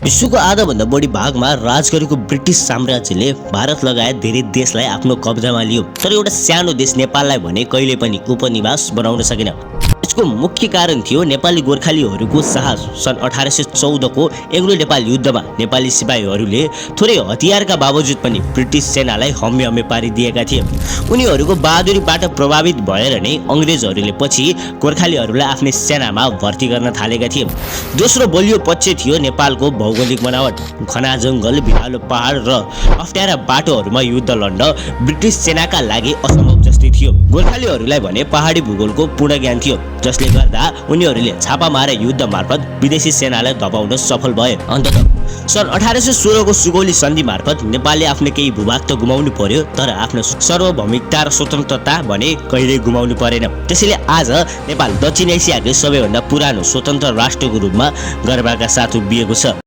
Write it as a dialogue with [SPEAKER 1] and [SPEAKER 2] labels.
[SPEAKER 1] विश्वको आधाभन्दा बढी भागमा राज गरेको ब्रिटिस साम्राज्यले भारत लगायत धेरै देशलाई आफ्नो कब्जामा लियो। तर एउटा सानो देश नेपाललाई भने कहिले पनि उपनिवास बनाउन सकेन। यसको मुख्य कारण थियो नेपाली गोर्खालीहरूको साहस। सन् 1814 को एङ्ग्लो नेपाल युद्धमा नेपाली सिपाहीहरूले थोरै हतियारका बावजुद पनि ब्रिटिस सेनालाई हम्मे हम्मे पारिदिएका थिए। उनीहरूको बहादुरीबाट प्रभावित भएर नै अङ्ग्रेजहरूले पछि गोर्खालीहरूलाई आफ्नै सेनामा भर्ती गर्न थालेका थिए। दोस्रो बलियो पक्ष थियो नेपालको भौगोलिक बनावट। घना जङ्गल, भिरालो पहाड र अप्ठ्यारा बाटोहरूमा युद्ध लड्न ब्रिटिस सेनाका लागि असम्भव जस्तै थियो। गोर्खालीहरूलाई भने पहाडी भूगोलको पूर्ण ज्ञान थियो, जसले गर्दा उनीहरूले छापा मारे युद्ध मार्फत विदेशी सेनालाई धपाउन सफल भए। अन्ततः सन् 1816 को सुगौली सन्धि मार्फत नेपालले आफ्नो केही भूभाग त गुमाउनु पर्यो, तर आफ्नो सार्वभौमिकता र स्वतन्त्रता भने कहिल्यै गुमाउनु परेन। त्यसैले आज नेपाल दक्षिण एसियाकै सबैभन्दा पुरानो स्वतन्त्र राष्ट्रको रूपमा गर्वका साथ उभिएको छ।